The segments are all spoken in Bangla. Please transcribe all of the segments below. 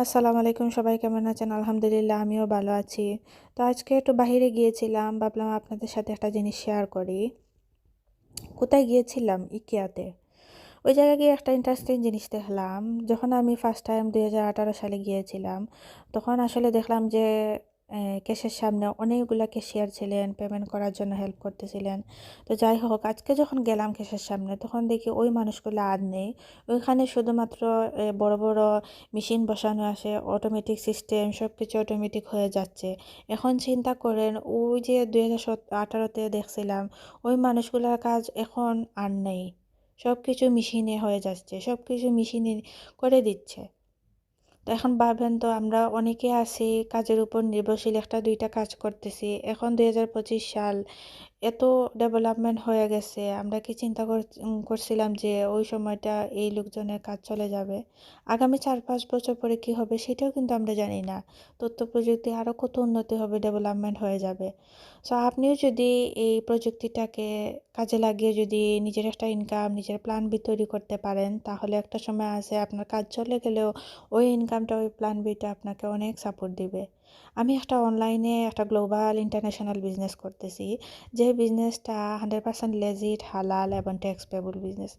আসসালামু আলাইকুম, সবাই কেমন আছেন? আলহামদুলিল্লাহ আমিও ভালো আছি। তো আজকে একটু বাহিরে গিয়েছিলাম, ভাবলাম আপনাদের সাথে একটা জিনিস শেয়ার করি। কোথায় গিয়েছিলাম? ইকেয়াতে। ওই জায়গায় গিয়ে একটা ইন্টারেস্টিং জিনিস দেখলাম। যখন আমি ফার্স্ট টাইম 2018 সালে গিয়েছিলাম, তখন আসলে দেখলাম যে ক্যাশের সামনে অনেকগুলা ক্যাশিয়ার ছিলেন, পেমেন্ট করার জন্য হেল্প করতেছিলেন। তো যাই হোক, আজকে যখন গেলাম ক্যাশের সামনে, তখন দেখি ওই মানুষগুলো আর নেই। ওইখানে শুধুমাত্র বড় বড় মেশিন বসানো আছে, অটোমেটিক সিস্টেম, সব কিছু অটোমেটিক হয়ে যাচ্ছে। এখন চিন্তা করেন, ওই যে 2018-তে দেখছিলাম, ওই মানুষগুলোর কাজ এখন আর নেই। সব কিছু মেশিনে হয়ে যাচ্ছে, সব কিছু মেশিনে করে দিচ্ছে। তো এখন ভাবেন তো, আমরা অনেকে আছি কাজের উপর নির্ভরশীল, একটা দুইটা কাজ করতেছি। এখন 2025 সাল, এত ডেভেলপমেন্ট হয়ে গেছে, আমরা কি চিন্তা করছিলাম যে ওই সময়টা এই লোকজনের কাজ চলে যাবে? আগামী 4-5 বছর পরে কি হবে সেটাও কিন্তু আমরা জানি না। তথ্য প্রযুক্তি আরও কত উন্নতি হবে, ডেভেলপমেন্ট হয়ে যাবে। সো আপনিও যদি এই প্রযুক্তিটাকে কাজে লাগিয়ে যদি নিজের একটা ইনকাম, নিজের প্ল্যান বি তৈরি করতে পারেন, তাহলে একটা সময় আছে আপনার কাজ চলে গেলেও ওই ইনকামটা, ওই প্ল্যান বিটা আপনাকে অনেক সাপোর্ট দিবে। আমি একটা অনলাইনে একটা গ্লোবাল ইন্টারন্যাশনাল বিজনেস করতেছি, যে বিজনেসটা 100% লেজিট, হালাল এবং ট্যাক্স পেবল বিজনেস।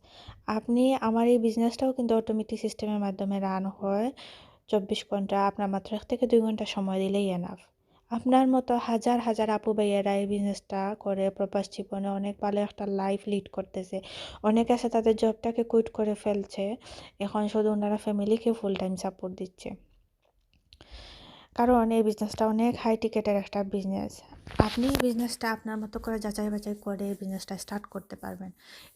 আপনি আমার এই বিজনেসটাও কিন্তু অটোমেটিক সিস্টেমের মাধ্যমে রান হয়। 24 ঘন্টা, আপনার মাত্র 1 থেকে 2 ঘন্টা সময় দিলেই এনাফ। আপনার মতো হাজার হাজার আপু ভাইয়েরা এই বিজনেসটা করে প্রবাস জীবনে অনেক ভালো একটা লাইফ লিড করতেছে। অনেকে আছে তাদের জবটাকে কুইট করে ফেলছে, এখন শুধু ওনারা ফ্যামিলিকে ফুল টাইম সাপোর্ট দিচ্ছে। কারণ এই বিজনেসটা অনেক হাই টিকেটের একটা বিজনেস। আপনি এই বিজনেসটা আপনার মতো করে যাচাই বাছাই করে এই বিজনেসটা স্টার্ট করতে পারবেন।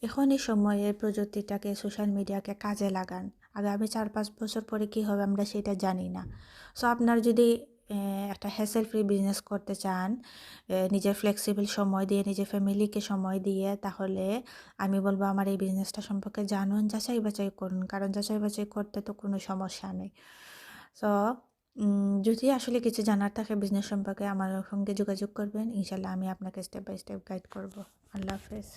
এখন এই সময়ে প্রযুক্তিটাকে, সোশ্যাল মিডিয়াকে কাজে লাগান। আগামী 4-5 বছর পরে কী হবে আমরা সেটা জানি না। সো আপনার যদি একটা হ্যাসেল ফ্রি বিজনেস করতে চান, নিজের ফ্লেক্সিবল সময় দিয়ে, নিজের ফ্যামিলিকে সময় দিয়ে, তাহলে আমি বলবো আমার এই বিজনেসটা সম্পর্কে জানুন, যাচাই বাছাই করুন। কারণ যাচাই বাছাই করতে তো কোনো সমস্যা নেই। সো যদি আসলে কিছু জানার থাকে বিজনেস সম্পর্কে, আমার সঙ্গে যোগাযোগ করবেন। ইনশাল্লাহ আমি আপনাকে স্টেপ বাই স্টেপ গাইড করব। আল্লাহ হাফেজ।